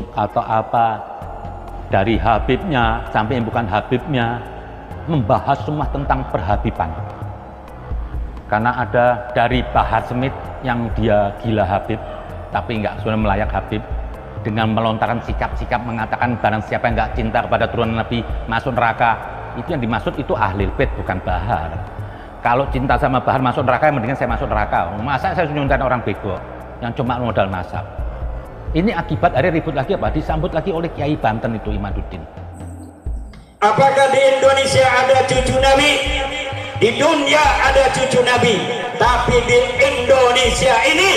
YouTube atau apa, dari Habibnya sampai yang bukan Habibnya, membahas semua tentang perhabiban. Karena ada dari Bahar Smith yang dia gila Habib, tapi nggak sudah melayak Habib, dengan melontarkan sikap-sikap mengatakan barang siapa yang nggak cinta kepada turunan Nabi masuk neraka. Itu yang dimaksud itu Ahlul Bait, bukan Bahar. Kalau cinta sama Bahar masuk neraka, mendingan saya masuk neraka. Masa saya nyuntain orang bego yang cuma modal nasab. Ini akibat ada ribut lagi apa? Disambut lagi oleh Kiai Banten itu Imaduddin. Apakah di Indonesia ada cucu Nabi? Di dunia ada cucu Nabi, tapi di Indonesia ini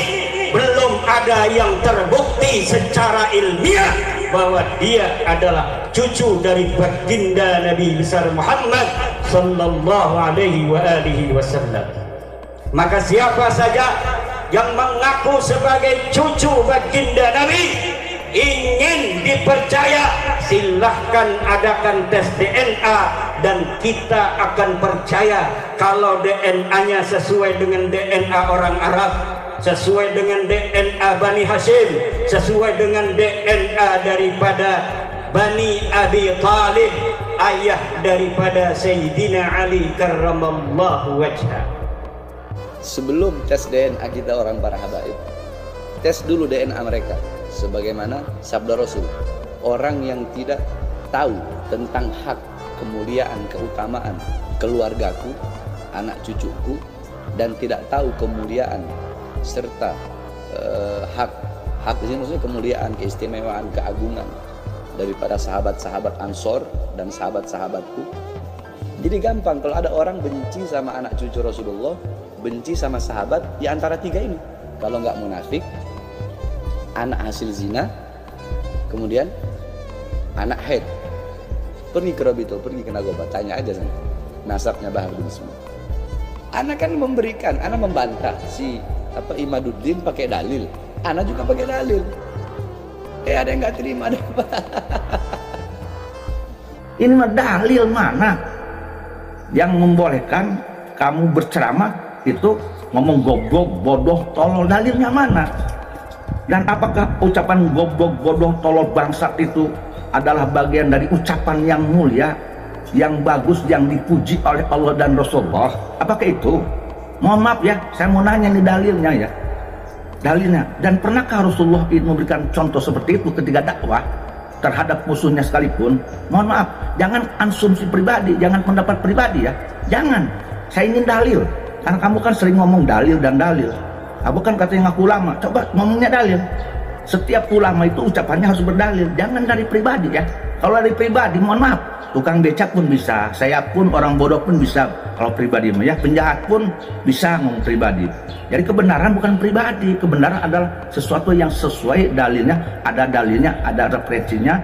belum ada yang terbukti secara ilmiah bahwa dia adalah cucu dari baginda Nabi besar Muhammad sallallahu alaihi wasallam. Maka siapa saja yang mengaku sebagai cucu baginda Nabi ingin dipercaya, silahkan adakan tes DNA dan kita akan percaya kalau DNA-nya sesuai dengan DNA orang Arab, sesuai dengan DNA Bani Hashim, sesuai dengan DNA daripada Bani Abi Talib, ayah daripada Sayyidina Ali karramallahu wajhah. Sebelum tes DNA kita orang para habaib, tes dulu DNA mereka. Sebagaimana sabda Rasul, orang yang tidak tahu tentang hak, kemuliaan, keutamaan keluargaku, anak cucuku, dan tidak tahu kemuliaan serta hak di sini maksudnya kemuliaan, keistimewaan, keagungan daripada sahabat-sahabat Ansor dan sahabat-sahabatku. Jadi gampang kalau ada orang benci sama anak cucu Rasulullah, benci sama sahabat di antara tiga ini. Kalau nggak munafik, anak hasil zina, kemudian anak haid. Pergi ke Robito, pergi ke Nagoba, tanya aja sana nasabnya Bahar bin semua. Anak kan memberikan, anak membantah si Imaduddin pakai dalil, anak juga pakai dalil. Ada yang nggak terima deh. Ini mah dalil mana yang membolehkan kamu berceramah itu ngomong goblok, bodoh, tolol, dalilnya mana? Dan apakah ucapan goblok, bodoh, tolol, bangsat itu adalah bagian dari ucapan yang mulia, yang bagus, yang dipuji oleh Allah dan Rasulullah? Apakah itu? Mohon maaf ya, saya mau nanya nih dalilnya ya. Dalilnya. Dan pernahkah Rasulullah memberikan contoh seperti itu ketika dakwah terhadap musuhnya sekalipun? Mohon maaf, jangan asumsi pribadi, jangan pendapat pribadi ya. Jangan. Saya ingin dalil. Karena kamu kan sering ngomong dalil dan dalil. Kamu kan katanya ngaku ulama, coba ngomongnya dalil. Setiap ulama itu ucapannya harus berdalil, jangan dari pribadi ya. Kalau dari pribadi, mohon maaf, tukang becak pun bisa, saya pun orang bodoh pun bisa. Kalau pribadi ya, penjahat pun bisa ngomong pribadi. Jadi kebenaran bukan pribadi, kebenaran adalah sesuatu yang sesuai dalilnya, ada referensinya,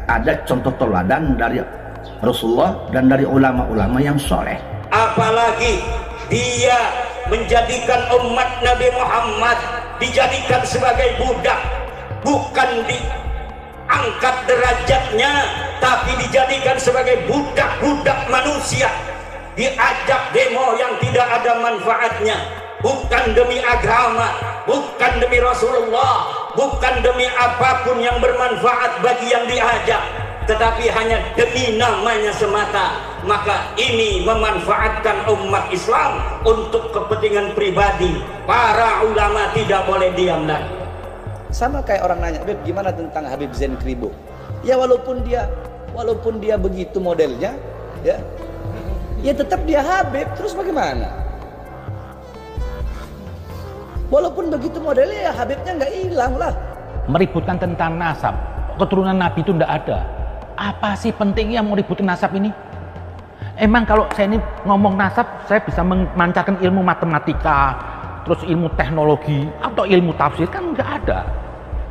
ada contoh teladan dari Rasulullah dan dari ulama-ulama yang soleh. Apalagi dia menjadikan umat Nabi Muhammad dijadikan sebagai budak, bukan diangkat derajatnya, tapi dijadikan sebagai budak-budak manusia, diajak demo yang tidak ada manfaatnya, bukan demi agama, bukan demi Rasulullah, bukan demi apapun yang bermanfaat bagi yang diajak, tetapi hanya demi namanya semata. Maka ini memanfaatkan umat Islam untuk kepentingan pribadi. Para ulama tidak boleh diam lagi. Sama kayak orang nanya, Beb, gimana tentang Habib Zain Kribo? Ya walaupun dia begitu modelnya, ya tetap dia Habib. Terus bagaimana? Walaupun begitu modelnya, ya Habibnya nggak hilang lah. Meributkan tentang nasab, keturunan Nabi itu nggak ada. Apa sih pentingnya mau ributin nasab ini? Emang kalau saya ini ngomong nasab, saya bisa memancarkan ilmu matematika, terus ilmu teknologi, atau ilmu tafsir? Kan nggak ada.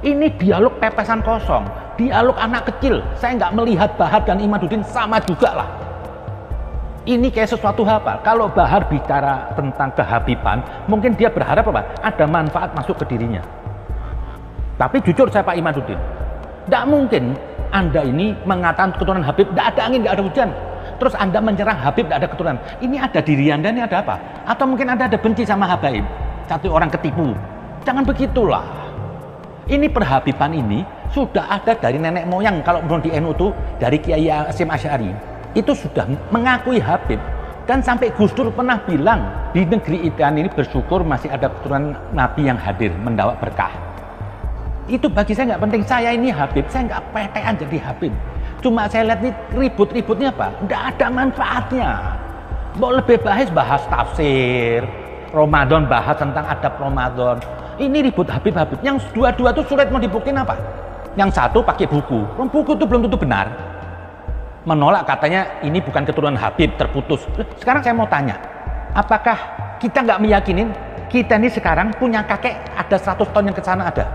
Ini dialog pepesan kosong, dialog anak kecil. Saya nggak melihat Bahar dan Imaduddin sama juga lah. Ini kayak sesuatu apa? Kalau Bahar bicara tentang kehabiban, mungkin dia berharap apa? Ada manfaat masuk ke dirinya. Tapi jujur saya Pak Imaduddin, nggak mungkin Anda ini mengatakan keturunan Habib, nggak ada angin, nggak ada hujan. Terus Anda menyerang Habib, tidak ada keturunan. Ini ada diri Anda, ini ada apa? Atau mungkin Anda ada benci sama Habaib, satu orang ketipu. Jangan begitulah. Ini perhabiban ini sudah ada dari nenek moyang. Kalau belum di NU itu dari Kiai Hasyim Asy'ari itu sudah mengakui Habib. Dan sampai Gus Dur pernah bilang di negeri Idan ini bersyukur masih ada keturunan Nabi yang hadir mendapat berkah. Itu bagi saya nggak penting. Saya ini Habib, saya nggak petean jadi Habib. Cuma saya lihat nih ribut-ributnya apa? Nggak ada manfaatnya. Mau lebih bahas tafsir Ramadan, bahas tentang adab Ramadan. Ini ribut Habib-Habib. Yang dua-dua itu sulit mau dibuktiin apa? Yang satu pakai buku. Buku itu belum tentu benar. Menolak katanya ini bukan keturunan Habib, terputus. Sekarang saya mau tanya, apakah kita nggak meyakinin kita ini sekarang punya kakek ada 100 tahun yang ke sana ada?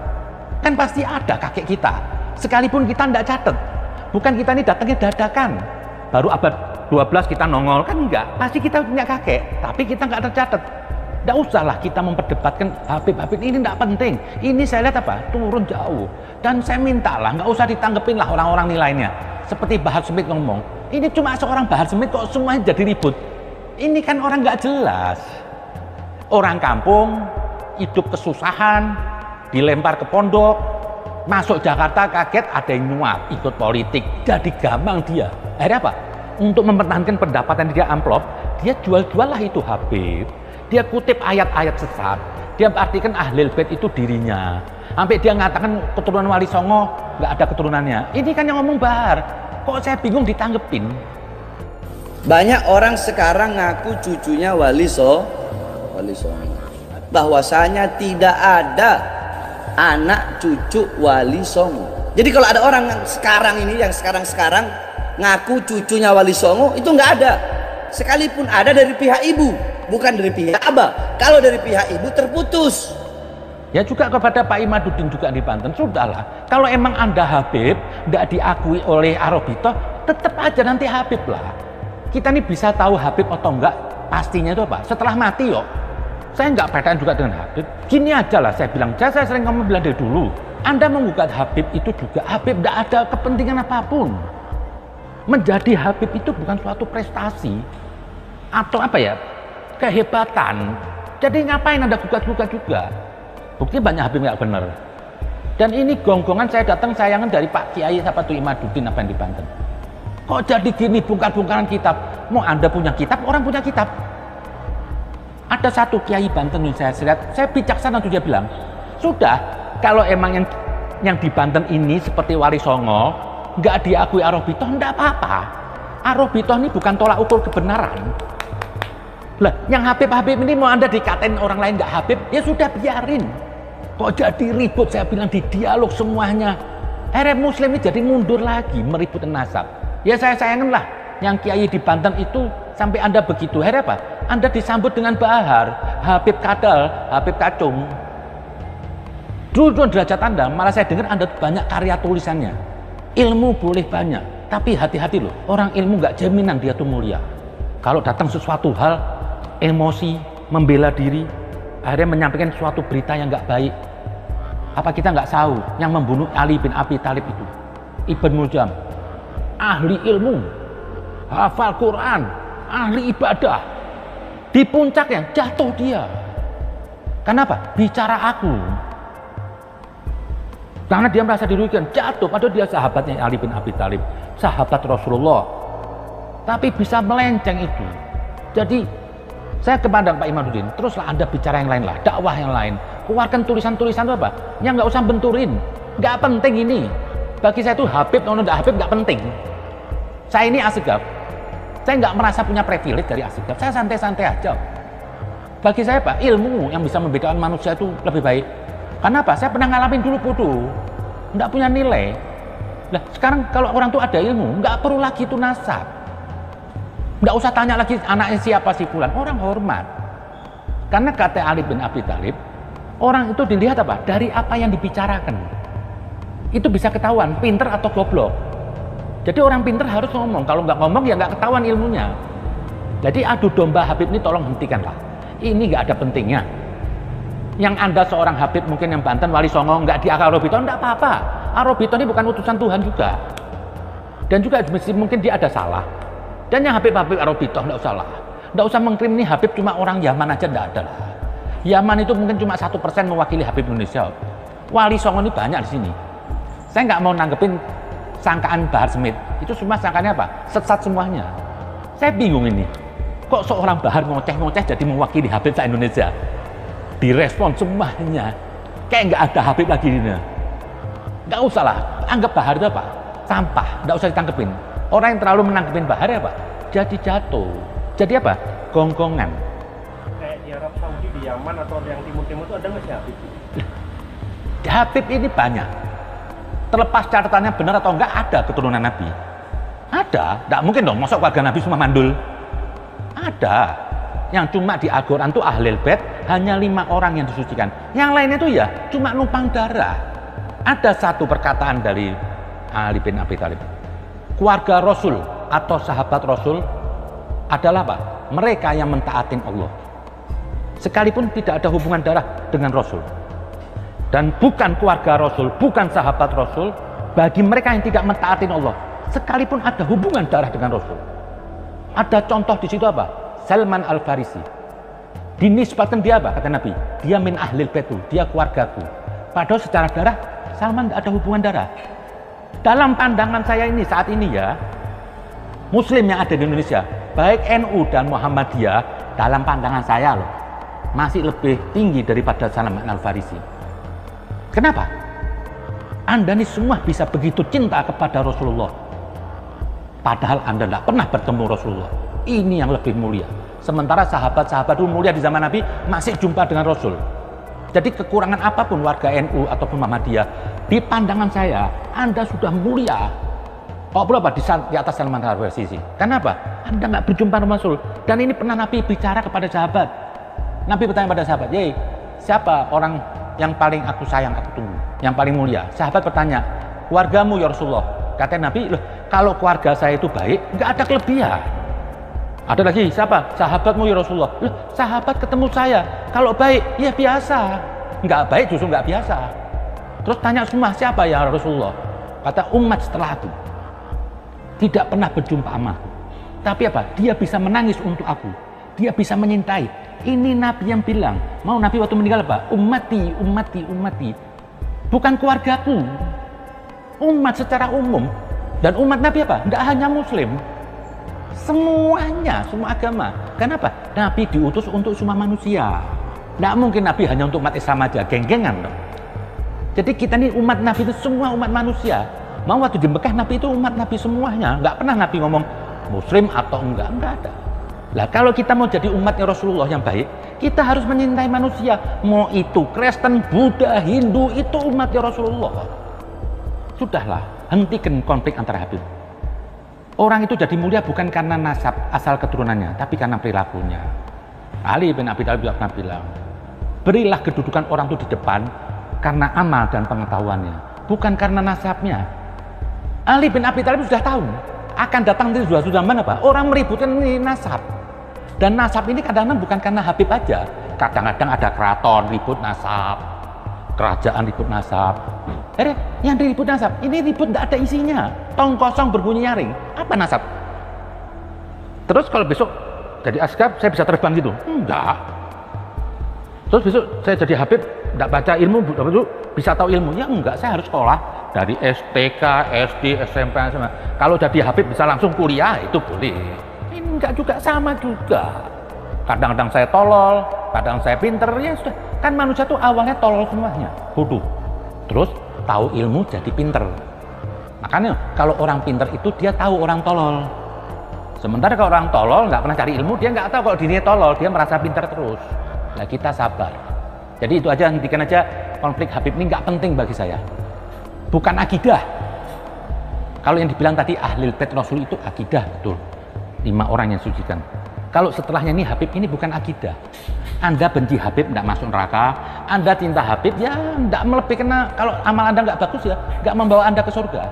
Kan pasti ada kakek kita. Sekalipun kita nggak catat. Bukan kita ini datangnya dadakan. Baru abad 12 kita nongol, kan enggak. Pasti kita punya kakek, tapi kita nggak tercatat. Nggak usahlah kita memperdebatkan Habib-Habib ini nggak penting. Ini saya lihat apa? Turun jauh. Dan saya mintalah nggak usah ditanggepin lah orang-orang nilainya. Seperti Bahar Smith ngomong, ini cuma seorang Bahar Smith kok semuanya jadi ribut. Ini kan orang nggak jelas. Orang kampung, hidup kesusahan, dilempar ke pondok, masuk Jakarta kaget ada yang nyuap, ikut politik, jadi gampang dia. Akhirnya apa? Untuk mempertahankan pendapatan dia amplop, dia jual-jual lah itu Habib. Dia kutip ayat-ayat sesat, dia artikan Ahlul Bait itu dirinya. Sampai dia mengatakan keturunan Wali Songo nggak ada keturunannya. Ini kan yang ngomong Bahar. Kok saya bingung ditanggepin. Banyak orang sekarang ngaku cucunya Wali Songo. Bahwasanya tidak ada anak cucu Wali Songo. Jadi kalau ada orang sekarang ini yang sekarang ngaku cucunya Wali Songo, itu nggak ada. Sekalipun ada dari pihak ibu, bukan dari pihak abah. Kalau dari pihak ibu terputus. Ya juga kepada Pak Imaduddin juga di Banten, sudahlah. Kalau emang Anda Habib, nggak diakui oleh Arobito, tetap aja nanti Habib lah. Kita ini bisa tahu Habib atau enggak, pastinya itu apa? Setelah mati yuk. Saya nggak pedain juga dengan Habib. Gini aja lah saya bilang, saya sering ngomong bilang dari dulu. Anda menggugat Habib itu juga, Habib nggak ada kepentingan apapun. Menjadi Habib itu bukan suatu prestasi atau apa ya, kehebatan. Jadi ngapain Anda gugat-gugat juga? Bukti banyak Habib nggak benar. Dan ini gonggongan saya datang sayangan dari Pak Kiai siapa tuh Imaduddin apa yang di Banten. Kok jadi gini bongkar-bongkaran kitab? Mau Anda punya kitab, orang punya kitab. Ada satu Kiai Banten yang saya lihat, saya bijaksana tuh dia bilang, sudah kalau emang yang di Banten ini seperti Wali Songo nggak diakui Arobito, nggak apa-apa. Arobito ini bukan tolak ukur kebenaran. Lah, yang Habib-Habib ini mau Anda dikatain orang lain nggak Habib, ya sudah biarin. Kok jadi ribut, saya bilang di dialog semuanya. Akhirnya Muslim ini jadi mundur lagi, meribut nasab. Ya saya sayangin lah, yang Kiai di Banten itu sampai Anda begitu. Akhirnya apa? Anda disambut dengan Bahar, Habib Kadal, Habib Kacung. Dulu derajat Anda, malah saya dengar Anda banyak karya tulisannya. Ilmu boleh banyak, tapi hati-hati loh, orang ilmu nggak jaminan dia tuh mulia. Kalau datang sesuatu hal, emosi, membela diri, akhirnya menyampaikan suatu berita yang nggak baik. Apa kita nggak tahu yang membunuh Ali bin Abi Thalib itu? Ibn Muljam, ahli ilmu, hafal Quran, ahli ibadah. Di puncaknya jatuh dia. Kenapa? Bicara aku. Karena dia merasa dirugikan, jatuh. Padahal dia sahabatnya Ali bin Abi Thalib, sahabat Rasulullah. Tapi bisa melenceng itu. Jadi saya kepada Pak Imaduddin, teruslah Anda bicara yang lain lah, dakwah yang lain. Keluarkan tulisan-tulisan itu apa? Yang nggak usah benturin. Nggak penting ini. Bagi saya itu Habib, kalau nggak Habib nggak penting. Saya ini Asegaf. Saya nggak merasa punya privilege dari Asegaf. Saya santai-santai aja. Bagi saya Pak, ilmu yang bisa membedakan manusia itu lebih baik. Karena apa? Saya pernah ngalamin dulu bodoh. Nggak punya nilai. Nah, sekarang kalau orang tuh ada ilmu, nggak perlu lagi itu nasab. Nggak usah tanya lagi anaknya siapa si fulan. Orang hormat. Karena kata Ali bin Abi Thalib, orang itu dilihat apa? Dari apa yang dibicarakan. Itu bisa ketahuan, pinter atau goblok. Jadi orang pinter harus ngomong. Kalau nggak ngomong ya nggak ketahuan ilmunya. Jadi adu domba Habib ini tolong hentikanlah. Ini nggak ada pentingnya. Yang Anda seorang Habib mungkin yang Banten, Wali Songo, nggak diakal Arobito, nggak apa-apa. Arobito ini bukan utusan Tuhan juga. Dan juga mungkin dia ada salah. Dan yang Habib-Habib Arobito nggak usah lah. Nggak usah mengklaim ini Habib cuma orang Yaman aja, nggak ada lah. Yaman itu mungkin cuma 1% mewakili Habib Indonesia. Wali Songo ini banyak di sini. Saya nggak mau nanggepin sangkaan Bahar Smith. Itu semua sangkaannya apa? Sesat semuanya. Saya bingung ini. Kok seorang Bahar ngoceh-ngoceh jadi mewakili Habib se-Indonesia? Direspon semuanya. Kayak nggak ada Habib lagi ini. Nggak usah lah. Anggap Bahar itu apa? Sampah. Nggak usah ditangkepin. Orang yang terlalu menangkepin Bahar ya apa? Jadi jatuh. Jadi apa? Gonggongan. Kayak di Arab Saudi, di Yaman atau yang timur-timur itu ada nggak sih Habib? Habib ini banyak. Terlepas catatannya benar atau enggak, ada keturunan Nabi. Ada. Nggak mungkin dong, masuk keluarga Nabi semua mandul. Ada. Yang cuma di Al-Quran itu Ahlul Bait hanya 5 orang yang disucikan. Yang lain itu ya cuma numpang darah. Ada satu perkataan dari Ali bin Abi Thalib. Keluarga Rasul atau sahabat Rasul adalah apa? Mereka yang mentaatin Allah. Sekalipun tidak ada hubungan darah dengan Rasul. Dan bukan keluarga Rasul, bukan sahabat Rasul, bagi mereka yang tidak mentaatin Allah, sekalipun ada hubungan darah dengan Rasul. Ada contoh di situ apa? Salman Al-Farisi. Dinisbatkan dia apa? Kata Nabi, dia min ahlil baitu, dia keluargaku. Padahal secara darah, Salman tidak ada hubungan darah. Dalam pandangan saya ini saat ini ya, Muslim yang ada di Indonesia, baik NU dan Muhammadiyah, dalam pandangan saya loh, masih lebih tinggi daripada Salman Al-Farisi. Kenapa? Anda ini semua bisa begitu cinta kepada Rasulullah, padahal Anda tidak pernah bertemu Rasulullah. Ini yang lebih mulia. Sementara sahabat-sahabat dulu mulia di zaman Nabi masih jumpa dengan Rasul. Jadi kekurangan apapun warga NU ataupun Muhammadiyah, di pandangan saya Anda sudah mulia. Kok berapa di atas Salman Al-Farisi? Kenapa? Anda nggak berjumpa dengan Rasul. Dan ini pernah Nabi bicara kepada sahabat. Nabi bertanya pada sahabat, "Yei, siapa orang yang paling aku sayang, aku tunggu, yang paling mulia?" Sahabat bertanya, "Keluargamu ya Rasulullah." Kata Nabi, "Loh, kalau keluarga saya itu baik, nggak ada kelebihan." Ada lagi, siapa? "Sahabatmu ya Rasulullah." "Loh, sahabat ketemu saya, kalau baik, ya biasa. Nggak baik justru nggak biasa." Terus tanya semua, "Siapa ya Rasulullah?" Kata, "Umat setelah aku tidak pernah berjumpa sama aku, tapi apa? Dia bisa menangis untuk aku, dia bisa menyintai." Ini Nabi yang bilang. Mau Nabi waktu meninggal apa? Ummati, ummati, ummati. Bukan keluargaku. Umat secara umum. Dan umat Nabi apa? Tidak hanya Muslim. Semuanya, semua agama. Kenapa? Nabi diutus untuk semua manusia. Tidak mungkin Nabi hanya untuk umat Islam aja. Geng-gengan dong. Jadi kita ini umat Nabi itu semua umat manusia. Mau waktu di Mekah Nabi itu umat Nabi semuanya. Nggak pernah Nabi ngomong Muslim atau enggak ada. Lah kalau kita mau jadi umatnya Rasulullah yang baik, kita harus menyintai manusia. Mau itu Kristen, Buddha, Hindu, itu umatnya Rasulullah. Sudahlah, hentikan konflik antara Habib. Orang itu jadi mulia bukan karena nasab asal keturunannya, tapi karena perilakunya. Ali bin Abi Thalib pernah bilang, berilah kedudukan orang itu di depan karena amal dan pengetahuannya, bukan karena nasabnya. Ali bin Abi Thalib sudah tahu akan datang di suatu zaman apa? Orang meributkan ini nasab. Dan nasab ini kadang-kadang bukan karena Habib aja. Kadang-kadang ada keraton ribut nasab, kerajaan ribut nasab. Yang ribut nasab, ini ribut tidak ada isinya. Tong kosong berbunyi nyaring. Apa nasab? Terus kalau besok jadi askar, saya bisa terbang gitu? Enggak. Terus besok saya jadi Habib, tidak baca ilmu, bisa tahu ilmu? Ya enggak, saya harus sekolah dari STK, SD, SMP, SMA. Kalau jadi Habib bisa langsung kuliah, itu boleh. Ini enggak juga, sama juga. Kadang-kadang saya tolol, kadang saya pinter, ya sudah. Kan manusia tuh awalnya tolol semuanya, bodoh. Terus tahu ilmu jadi pinter. Makanya kalau orang pinter itu dia tahu orang tolol. Sementara kalau orang tolol nggak pernah cari ilmu, dia nggak tahu kalau dirinya tolol, dia merasa pinter terus. Nah kita sabar. Jadi itu aja, hentikan aja konflik Habib ini, nggak penting bagi saya. Bukan akidah. Kalau yang dibilang tadi Ahlul Bait Rasul itu akidah, betul. 5 orang yang sucikan. Kalau setelahnya ini Habib ini bukan akidah. Anda benci Habib tidak masuk neraka. Anda cinta Habib ya tidak melebihi, karena kalau amal Anda nggak bagus ya nggak membawa Anda ke surga.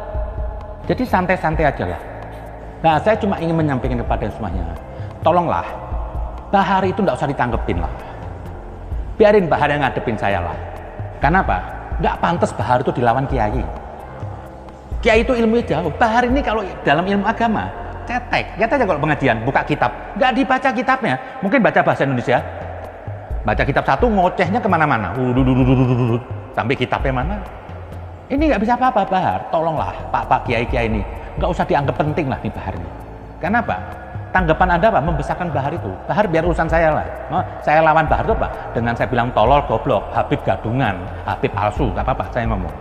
Jadi santai-santai aja lah. Nah saya cuma ingin menyampaikan kepada semuanya, tolonglah Bahar itu nggak usah ditanggepin lah. Biarin Bahar yang ngadepin saya lah. Kenapa? Nggak pantas Bahar itu dilawan kiai. Kiai itu ilmunya jauh. Bahar ini kalau dalam ilmu agama cetek. Lihat aja kalau pengajian buka kitab, nggak dibaca kitabnya. Mungkin baca bahasa Indonesia, baca kitab satu ngocehnya kemana-mana, sampai kitabnya mana. Ini nggak bisa apa-apa Bahar, tolonglah Pak Kiai-Kiai ini, nggak usah dianggap penting lah nih Bahar ini. Kenapa? Tanggapan Anda apa? Membesarkan Bahar itu. Bahar biar urusan saya lah. Saya lawan Bahar itu apa? Dengan saya bilang tolol, goblok, Habib gadungan, Habib palsu, nggak apa-apa saya ngomong.